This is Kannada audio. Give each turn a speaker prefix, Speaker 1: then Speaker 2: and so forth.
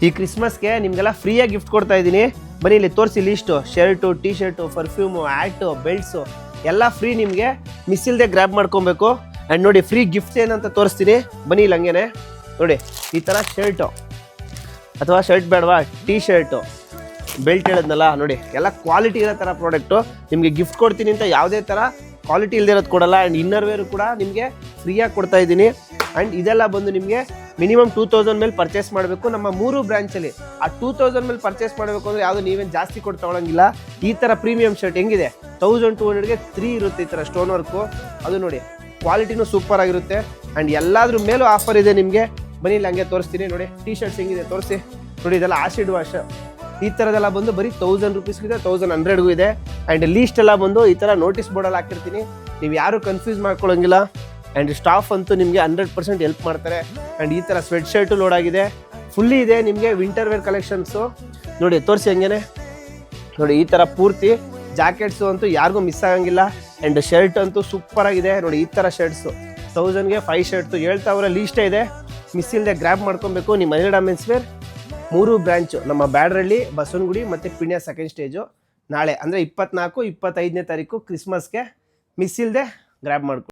Speaker 1: ಈ ಕ್ರಿಸ್ಮಸ್ಗೆ ನಿಮಗೆಲ್ಲ ಫ್ರೀಯಾಗಿ ಗಿಫ್ಟ್ ಕೊಡ್ತಾ ಇದ್ದೀನಿ. ಬನ್ನಿ ಇಲ್ಲಿ ತೋರಿಸಿ list. Shirt, T shirt, perfume, hat, belts ಎಲ್ಲ ಫ್ರೀ. ನಿಮಗೆ ಮಿಸ್ ಇಲ್ಲದೆ ಗ್ರ್ಯಾಬ್ ಮಾಡ್ಕೊಬೇಕು. ಆ್ಯಂಡ್ ನೋಡಿ ಫ್ರೀ ಗಿಫ್ಟ್ಸ್ ಏನಂತ ತೋರಿಸ್ತೀನಿ. ಬನ್ನಿ ಇಲ್ಲಿ ಹಂಗೇನೆ ನೋಡಿ, ಈ ಥರ ಶರ್ಟು ಅಥವಾ ಶರ್ಟ್ ಬೇಡವಾ, ಟೀ ಶರ್ಟು, ಬೆಲ್ಟ್ ಹೇಳಿದ್ನಲ್ಲ ನೋಡಿ, ಎಲ್ಲ ಕ್ವಾಲಿಟಿ ಇರೋ ಥರ ಪ್ರಾಡಕ್ಟು. ನಿಮಗೆ ಗಿಫ್ಟ್ ಕೊಡ್ತೀನಿ ಅಂತ ಯಾವುದೇ ಥರ ಕ್ವಾಲಿಟಿ ಇಲ್ದಿರೋದು ಕೊಡಲ್ಲ. ಆ್ಯಂಡ್ ಇನ್ನರ್ ವೇರು ಕೂಡ ನಿಮಗೆ ಫ್ರೀಯಾಗಿ ಕೊಡ್ತಾ ಇದ್ದೀನಿ. ಆ್ಯಂಡ್ ಇದೆಲ್ಲ ಬಂದು ನಿಮಗೆ ಮಿನಿಮಮ್ 2000 ಮೇಲೆ ಪರ್ಚೇಸ್ ಮಾಡಬೇಕು ನಮ್ಮ 3 ಬ್ರಾಂಚಲ್ಲಿ. ಆ 2000 ಮೇಲೆ ಪರ್ಚೇಸ್ ಮಾಡಬೇಕು ಅಂದರೆ ಯಾವುದು ನೀವೇನು ಜಾಸ್ತಿ ಕೊಟ್ಟು ತೊಗೊಳಂಗಿಲ್ಲ. ಈ ಥರ ಪ್ರೀಮಿಯಂ ಶರ್ಟ್ ಹೆಂಗಿದೆ 1200ಗೆ 3 ಇರುತ್ತೆ. ಈ ಥರ ಸ್ಟೋನ್ ವರ್ಕು, ಅದು ನೋಡಿ ಕ್ವಾಲಿಟಿನೂ ಸೂಪರ್ ಆಗಿರುತ್ತೆ. ಆ್ಯಂಡ್ ಎಲ್ಲಾದ್ರ ಮೇಲೂ ಆಫರ್ ಇದೆ ನಿಮಗೆ. ಬನ್ನಿ ಇಲ್ಲಿ ಹಂಗೆ ತೋರಿಸ್ತೀನಿ ನೋಡಿ. ಟೀ ಶರ್ಟ್ಸ್ ಹೆಂಗಿದೆ ತೋರಿಸಿ ನೋಡಿ. ಇದೆಲ್ಲ ಆಸಿಡ್ ವಾಶ್ ಈ ಥರದೆಲ್ಲ ಬಂದು ಬರೀ 1000 ರುಪೀಸ್ಗಿದೆ, 1100ಗೂ ಇದೆ. ಆ್ಯಂಡ್ ಲೀಸ್ಟ್ ಎಲ್ಲ ಬಂದು ಈ ಥರ ನೋಟಿಸ್ ಬೋರ್ಡಲ್ಲಿ ಹಾಕಿರ್ತೀನಿ. ನೀವು ಯಾರು ಕನ್ಫ್ಯೂಸ್ ಮಾಡ್ಕೊಳ್ಳೋಂಗಿಲ್ಲ. ಆ್ಯಂಡ್ ಸ್ಟಾಫ್ ಅಂತೂ ನಿಮಗೆ 100% ಹೆಲ್ಪ್ ಮಾಡ್ತಾರೆ. ಆ್ಯಂಡ್ ಈ ಥರ ಸ್ವೆಟ್ ಶರ್ಟು ಲೋಡ್ ಆಗಿದೆ, ಫುಲ್ಲಿ ಇದೆ ನಿಮಗೆ ವಿಂಟರ್ ವೇರ್ ಕಲೆಕ್ಷನ್ಸು. ನೋಡಿ ತೋರಿಸಿ ಹಂಗೇನೆ ನೋಡಿ. ಈ ಥರ ಪೂರ್ತಿ ಜಾಕೆಟ್ಸು ಅಂತೂ ಯಾರಿಗೂ ಮಿಸ್ ಆಗಂಗಿಲ್ಲ. ಆ್ಯಂಡ್ ಶರ್ಟ್ ಅಂತೂ ಸೂಪರ್ ಆಗಿದೆ ನೋಡಿ. ಈ ಥರ ಶರ್ಟ್ಸು 1000ಗೆ 5 ಶರ್ಟ್ಸು ಹೇಳ್ತಾವ್ರೆ, ಲೀಸ್ಟೇ ಇದೆ. ಮಿಸ್ ಇಲ್ಲದೆ ಗ್ರ್ಯಾಬ್ ಮಾಡ್ಕೊಬೇಕು. ನಿಮ್ಮ ಮನಿಲ್ಡಾ ಮೆನ್ಸ್ ವೇರ್ 3 ಬ್ರಾಂಚು, ನಮ್ಮ ಬ್ಯಾಡ್ರಳ್ಳಿ, ಬಸವನಗುಡಿ ಮತ್ತು ಪಿಣ್ಯ ಸೆಕೆಂಡ್ ಸ್ಟೇಜು. ನಾಳೆ ಅಂದರೆ 24, 25ನೇ ತಾರೀಕು ಕ್ರಿಸ್ಮಸ್ಗೆ ಮಿಸ್ ಇಲ್ಲದೆ ಗ್ರ್ಯಾಬ್ ಮಾಡ್ಕೊ.